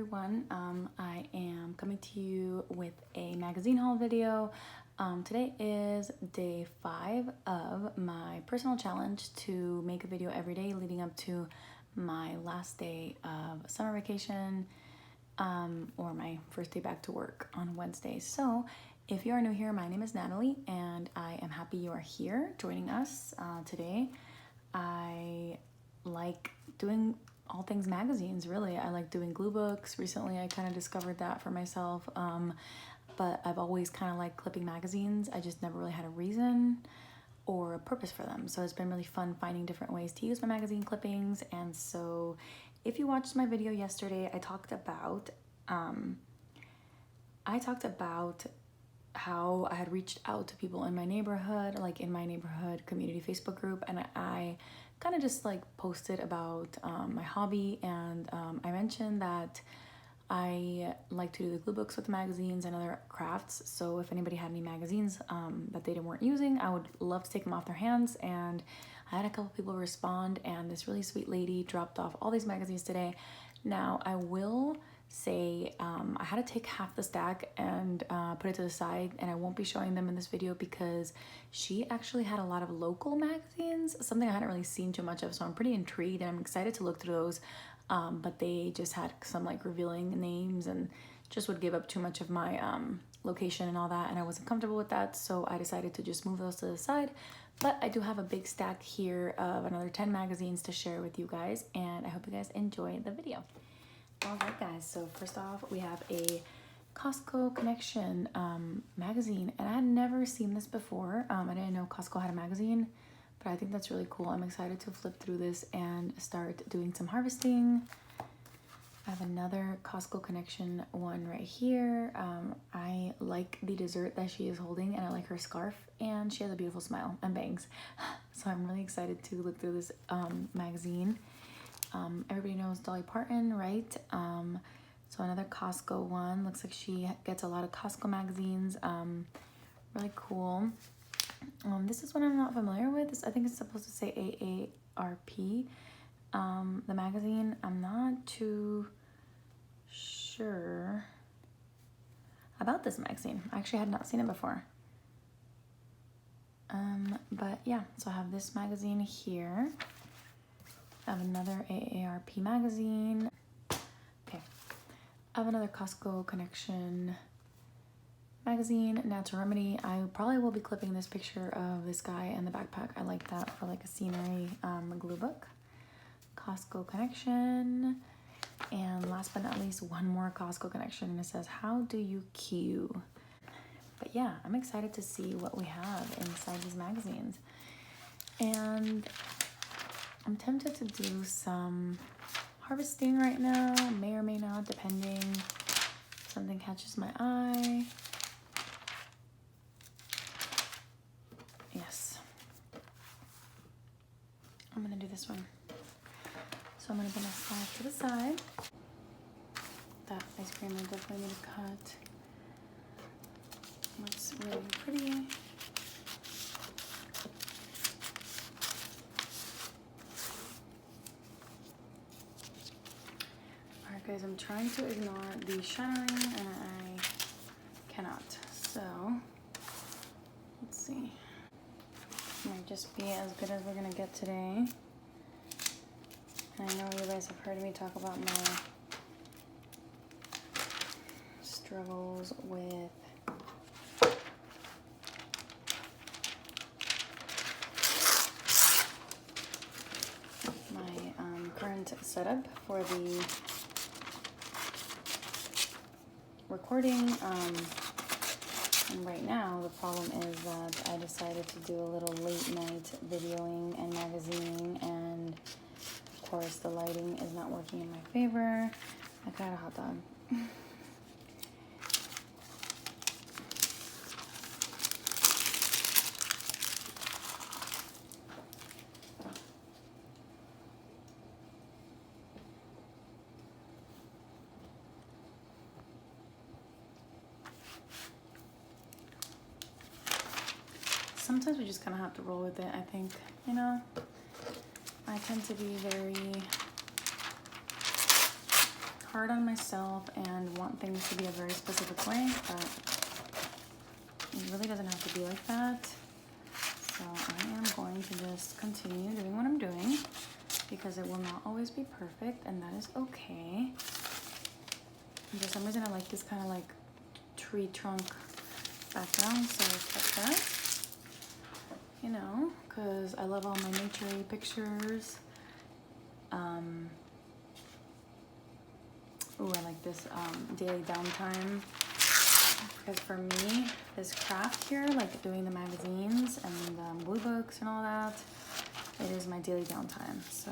everyone. I am coming to you with a magazine haul video. Today is day 5 of my personal challenge to make a video every day leading up to my last day of summer vacation, or my first day back to work on Wednesday. So if you are new here, my name is Natalie and I am happy you are here joining us today. I like doing all things magazines, really. I like doing glue books. Recently I kind of discovered that for myself, but I've always kind of liked clipping magazines. I just never really had a reason or a purpose for them, so it's been really fun finding different ways to use my magazine clippings. And so if you watched my video yesterday, I talked about how I had reached out to people in my neighborhood, like in my neighborhood community Facebook group, and I kind of just like posted about my hobby, and I mentioned that I like to do the glue books with magazines and other crafts. So if anybody had any magazines that they weren't using, I would love to take them off their hands. And I had a couple people respond, and this really sweet lady dropped off all these magazines today. Now I will say I had to take half the stack and put it to the side, and I won't be showing them in this video because she actually had a lot of local magazines, something I hadn't really seen too much of, so I'm pretty intrigued and I'm excited to look through those, but they just had some like revealing names and just would give up too much of my location and all that, and I wasn't comfortable with that, so I decided to just move those to the side. But I do have a big stack here of another 10 magazines to share with you guys, and I hope you guys enjoy the video. Alright guys, so first off we have a Costco Connection magazine, and I had never seen this before. I didn't know Costco had a magazine, but I think that's really cool. I'm excited to flip through this and start doing some harvesting. I have another Costco Connection one right here. I like the dessert that she is holding, and I like her scarf, and she has a beautiful smile and bangs. So I'm really excited to look through this magazine. Everybody knows Dolly Parton, right? So another Costco one. Looks like she gets a lot of Costco magazines. Really cool. This is one I'm not familiar with. I think it's supposed to say AARP. The magazine, I'm not too sure about this magazine. I actually had not seen it before. But yeah, so I have this magazine here. I have another AARP magazine. Okay, I have another Costco Connection magazine, Natural Remedy. I probably will be clipping this picture of this guy and the backpack. I like that for like a scenery glue book. Costco Connection. And last but not least, one more Costco Connection, and it says, how do you queue? But yeah, I'm excited to see what we have inside these magazines. And I'm tempted to do some harvesting right now, may or may not, depending if something catches my eye. Yes, I'm gonna do this one. So I'm gonna put my stack to the side. That ice cream I definitely need to cut. Looks really pretty. Alright guys, I'm trying to ignore the shattering and I cannot. So let's see. Might just be as good as we're gonna get today. And I know you guys have heard me talk about my struggles with my current setup for the recording. And right now the problem is that I decided to do a little late night videoing and magazining, and of course the lighting is not working in my favor. I got a hot dog. Sometimes we just kind of have to roll with it, I think, you know? I tend to be very hard on myself and want things to be a very specific way, but it really doesn't have to be like that. So I am going to just continue doing what I'm doing because it will not always be perfect, and that is okay. And for some reason I like this kind of like tree trunk background, so I kept that, you know, because I love all my nature pictures. Ooh, I like this daily downtime, because for me, this craft here, like doing the magazines and the blue books and all that, it is my daily downtime. So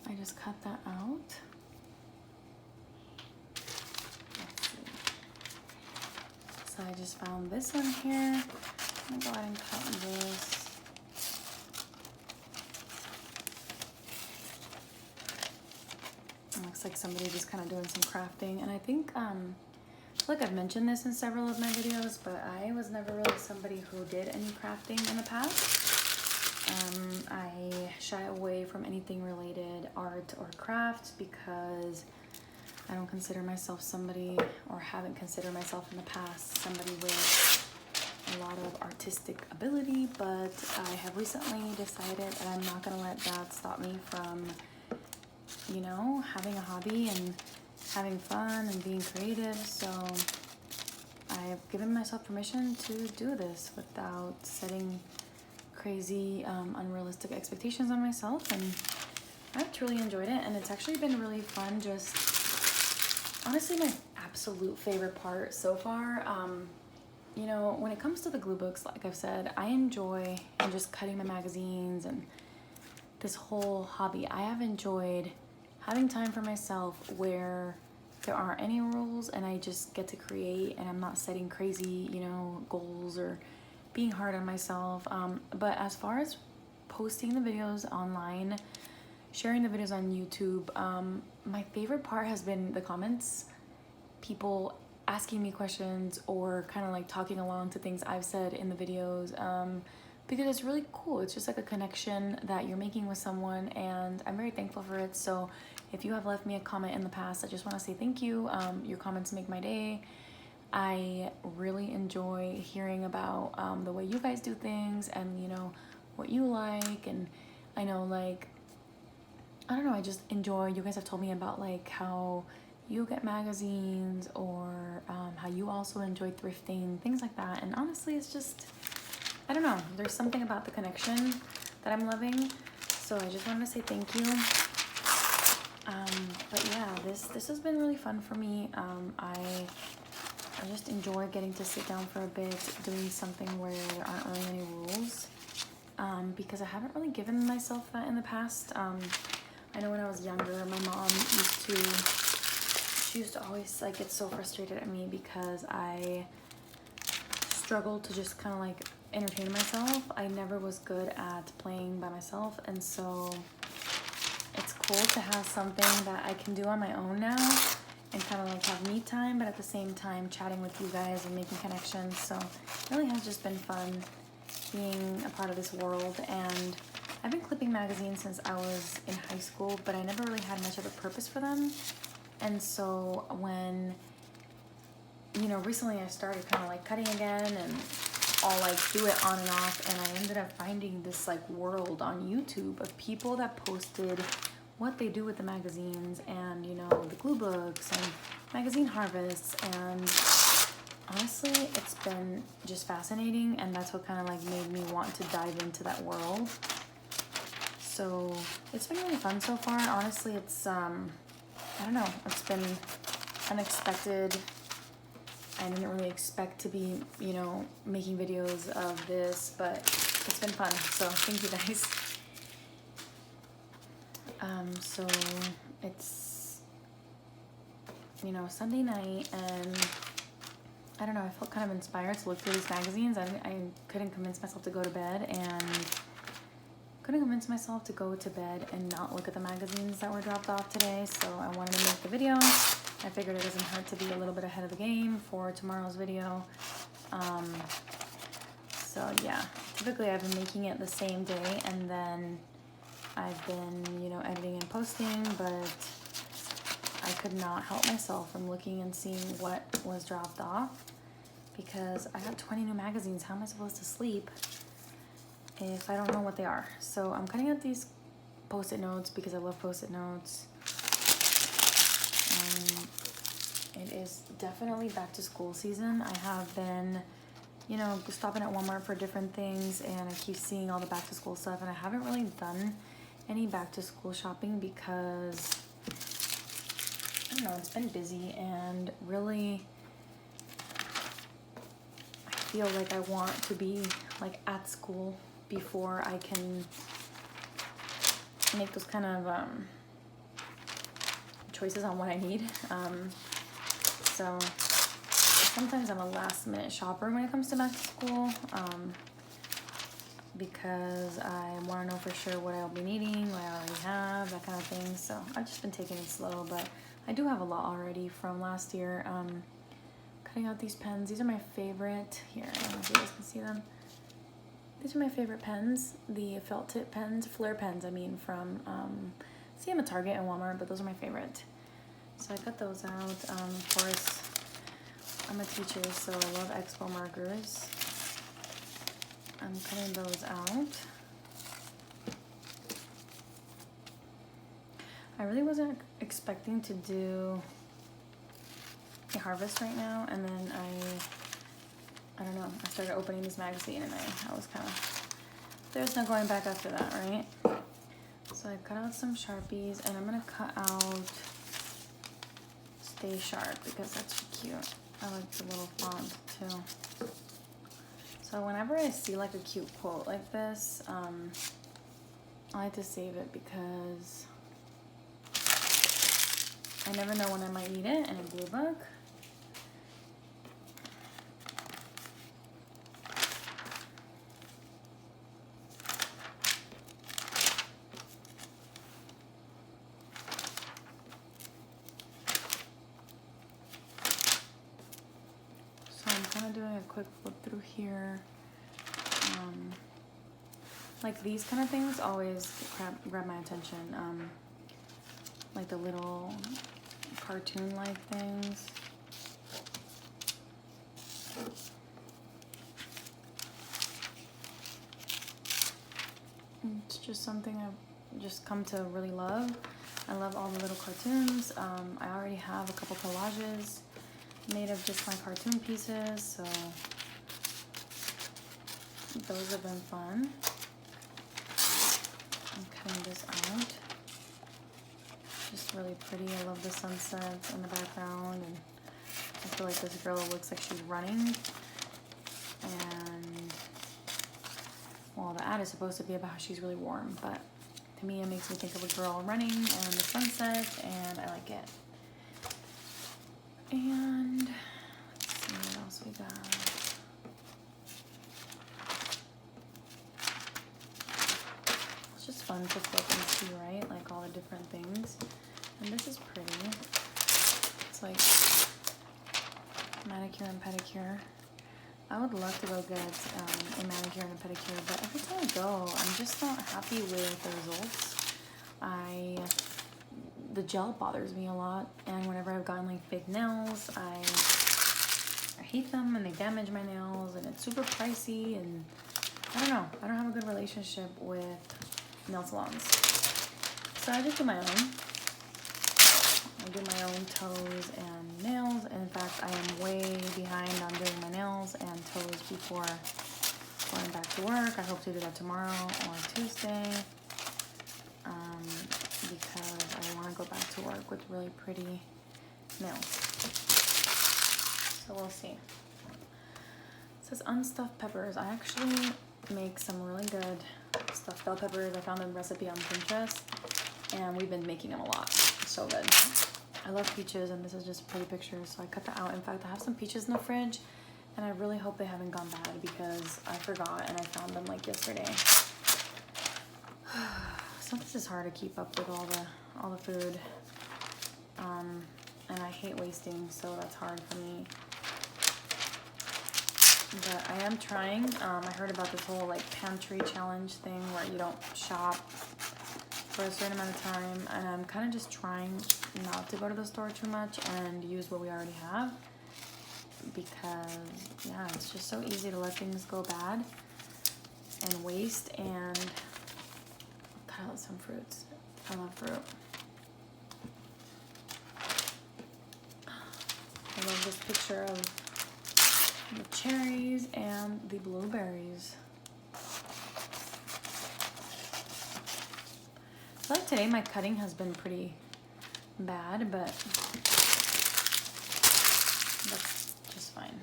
I just cut that out. Let's see. So I just found this one here. I'm gonna go ahead and cut this. It looks like somebody just kind of doing some crafting, and I think like I've mentioned this in several of my videos, but I was never really somebody who did any crafting in the past. I shy away from anything related art or crafts because I don't consider myself somebody, or haven't considered myself in the past, somebody with a lot of artistic ability, but I have recently decided that I'm not gonna let that stop me from, you know, having a hobby and having fun and being creative. So I've given myself permission to do this without setting crazy unrealistic expectations on myself, and I've truly enjoyed it, and it's actually been really fun. Just honestly my absolute favorite part so far. You know, when it comes to the glue books, like I've said, I enjoy just cutting my magazines and this whole hobby. I have enjoyed having time for myself where there aren't any rules and I just get to create, and I'm not setting crazy, you know, goals or being hard on myself. But as far as posting the videos online, sharing the videos on YouTube, my favorite part has been the comments, people asking me questions or kind of like talking along to things I've said in the videos, because it's really cool. It's just like a connection that you're making with someone, and I'm very thankful for it. So if you have left me a comment in the past, I just want to say thank you. Your comments make my day. I really enjoy hearing about the way you guys do things, and you know what you like. And I know, like, I don't know, I just enjoy, you guys have told me about like how you get magazines, or how you also enjoy thrifting, things like that. And honestly, it's just, I don't know, there's something about the connection that I'm loving. So I just wanted to say thank you. But yeah, this has been really fun for me. I just enjoy getting to sit down for a bit, doing something where there aren't really any rules, because I haven't really given myself that in the past. I know when I was younger, my mom she used to always like get so frustrated at me because I struggled to just kind of like entertain myself. I never was good at playing by myself, and so it's cool to have something that I can do on my own now and kind of like have me time, but at the same time chatting with you guys and making connections. So it really has just been fun being a part of this world. And I've been clipping magazines since I was in high school, but I never really had much of a purpose for them. And so when, you know, recently I started kind of like cutting again, and I'll like do it on and off, and I ended up finding this like world on YouTube of people that posted what they do with the magazines, and you know, the glue books and magazine harvests. And honestly, it's been just fascinating, and that's what kind of like made me want to dive into that world. So it's been really fun so far. Honestly, it's I don't know, it's been unexpected. I didn't really expect to be, you know, making videos of this, but it's been fun. So thank you guys. So it's, you know, Sunday night, and I don't know, I felt kind of inspired to look through these magazines. I couldn't convince myself to go to bed, and couldn't convince myself to go to bed and not look at the magazines that were dropped off today. So I wanted to make the video. I figured it doesn't hurt to be a little bit ahead of the game for tomorrow's video. So yeah, typically I've been making it the same day, and then I've been, you know, editing and posting, but I could not help myself from looking and seeing what was dropped off because I got 20 new magazines. How am I supposed to sleep if I don't know what they are? So I'm cutting out these Post-it notes because I love Post-it notes. It is definitely back to school season. I have been, you know, stopping at Walmart for different things, and I keep seeing all the back to school stuff, and I haven't really done any back to school shopping because, I don't know, it's been busy, and really I feel like I want to be like at school before I can make those kind of choices on what I need. So sometimes I'm a last minute shopper when it comes to back to school, because I want to know for sure what I'll be needing, what I already have, that kind of thing. So I've just been taking it slow, but I do have a lot already from last year. Cutting out these pens. These are my favorite. Here, I don't know if you guys can see them. These are my favorite pens, the felt tip pens, Flair pens, I mean, from, see them at Target and Walmart, but those are my favorite. So I cut those out. Of course, I'm a teacher, so I love Expo markers. I'm cutting those out. I really wasn't expecting to do a harvest right now, and then I don't know, I started opening this magazine and I was kind of, there's no going back after that, right? So I cut out some Sharpies, and I'm gonna cut out Stay Sharp because that's cute. I like the little font too. So whenever I see like a cute quote like this, I like to save it because I never know when I might need it in a blue book. Doing a quick flip through here. Like these kind of things always grab my attention. Like the little cartoon-like things. It's just something I've just come to really love. I love all the little cartoons. I already have a couple collages made of just my cartoon pieces, so those have been fun. I'm cutting this out. Just really pretty. I love the sunsets in the background, and I feel like this girl looks like she's running. And well, the ad is supposed to be about how she's really warm, but to me it makes me think of a girl running and the sunset, and I like it. And let's see what else we got. It's just fun to flip and see, right? Like all the different things. And this is pretty. It's like manicure and pedicure. I would love to go get a manicure and a pedicure, but every time I go, I'm just not happy with the results. The gel bothers me a lot, and whenever I've gotten like fake nails, I hate them, and they damage my nails, and it's super pricey, and I don't know. I don't have a good relationship with nail salons, so I just do my own. I do my own toes and nails, and in fact, I am way behind on doing my nails and toes before going back to work. I hope to do that tomorrow or Tuesday. Because I want to go back to work with really pretty nails. So we'll see. It says unstuffed peppers. I actually make some really good stuffed bell peppers. I found a recipe on Pinterest, and we've been making them a lot. It's so good. I love peaches, and this is just a pretty picture, so I cut that out. In fact, I have some peaches in the fridge, and I really hope they haven't gone bad because I forgot and I found them like yesterday. This is hard to keep up with all the food, and I hate wasting, so that's hard for me. but I am trying. I heard about this whole like pantry challenge thing where you don't shop for a certain amount of time, and I'm kind of just trying not to go to the store too much and use what we already have, because yeah, it's just so easy to let things go bad and waste. And cut out some fruits. I love fruit. I love this picture of the cherries and the blueberries. I feel like today my cutting has been pretty bad, but that's just fine.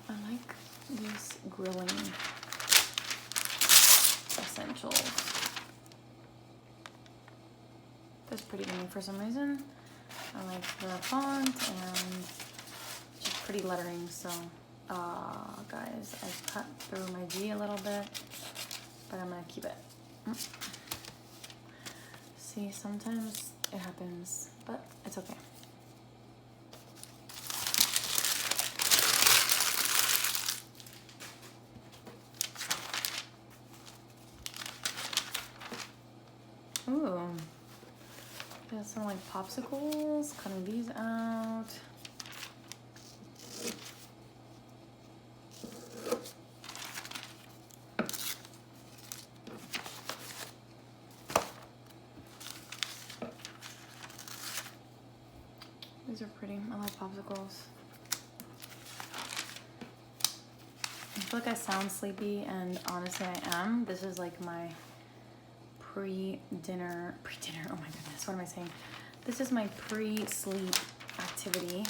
I like these grilling essentials. That's pretty to me for some reason. I like the font and just pretty lettering. So, guys, I cut through my G a little bit, but I'm gonna keep it. See, sometimes it happens, but it's okay. Ooh, got some like popsicles, cutting these out. These are pretty. I like popsicles. I feel like I sound sleepy, and honestly I am. This is like my pre-dinner, oh my goodness, what am I saying? This is my pre-sleep activity.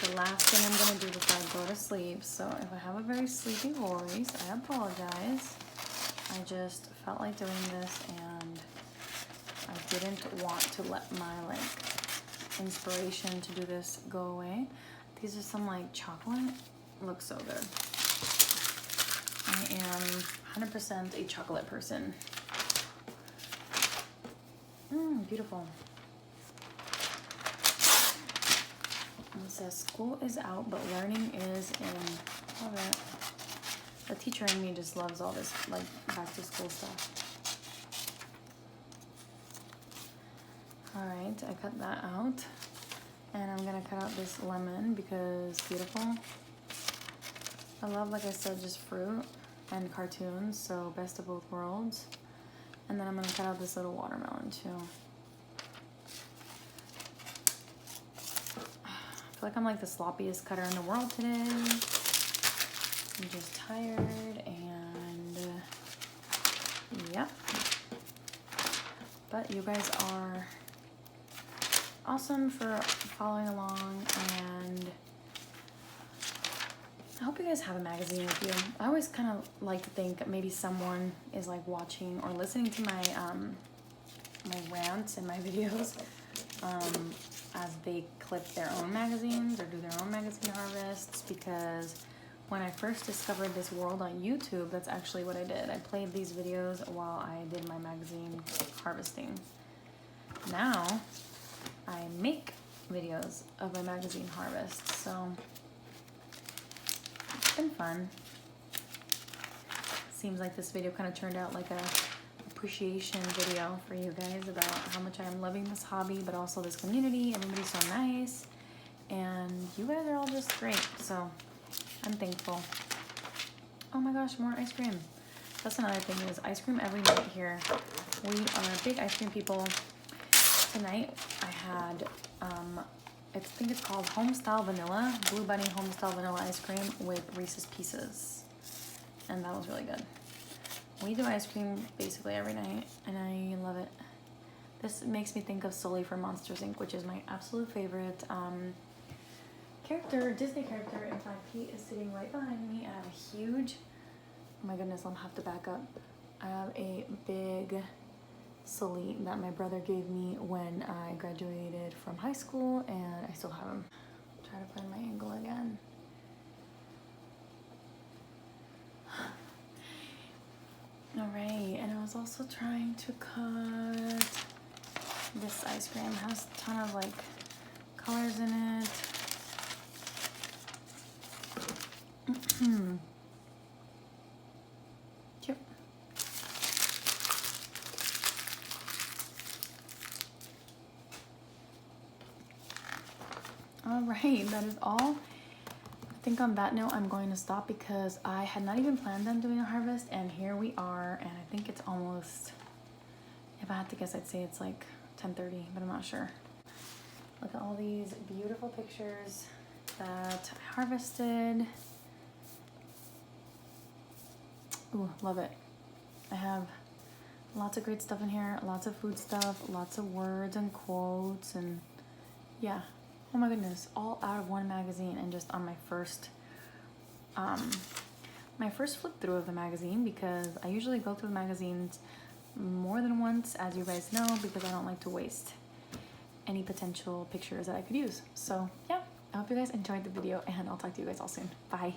The last thing I'm gonna do before I go to sleep. So if I have a very sleepy voice, I apologize. I just felt like doing this, and I didn't want to let my like inspiration to do this go away. These are some like chocolate. Looks so good. I am 100% a chocolate person. Beautiful. It says school is out, but learning is in. Love it. The teacher in me just loves all this like back to school stuff. All right, I cut that out, and I'm gonna cut out this lemon because beautiful. I love, like I said, just fruit and cartoons, so best of both worlds. And then I'm gonna cut out this little watermelon too. I feel like I'm like the sloppiest cutter in the world today. I'm just tired, and yep. But you guys are awesome for following along, and I hope you guys have a magazine with you. I always kind of like to think maybe someone is like watching or listening to my my rants and my videos as they clip their own magazines or do their own magazine harvests, because when I first discovered this world on YouTube, that's actually what I did. I played these videos while I did my magazine harvesting. Now I make videos of my magazine harvest, so it's been fun. Seems like this video kind of turned out like a appreciation video for you guys about how much I am loving this hobby, but also this community. Everybody's so nice, and you guys are all just great, so I'm thankful. Oh my gosh, more ice cream. That's another thing, is ice cream every night here. We are big ice cream people. Tonight I had I think it's called Homestyle Vanilla, Blue Bunny Homestyle Vanilla ice cream with Reese's Pieces, and that was really good. We do ice cream basically every night, and I love it. This makes me think of Sully from Monsters, Inc., which is my absolute favorite character, Disney character. In fact, he is sitting right behind me. I have a huge, oh my goodness, I'll have to back up. I have a big Sully that my brother gave me when I graduated from high school, and I still have him. Try to find my angle again. All right, and I was also trying to cut this ice cream. It has a ton of like colors in it. Cute. All right, that is all. I think on that note, I'm going to stop because I had not even planned on doing a harvest, and here we are, and I think it's almost, if I had to guess, I'd say it's like 10:30, but I'm not sure. Look at all these beautiful pictures that I harvested. Ooh, love it. I have lots of great stuff in here, lots of food stuff, lots of words and quotes, and yeah. Oh my goodness, all out of one magazine, and just on my first flip through of the magazine, because I usually go through the magazines more than once, as you guys know, because I don't like to waste any potential pictures that I could use. So yeah, I hope you guys enjoyed the video, and I'll talk to you guys all soon. Bye.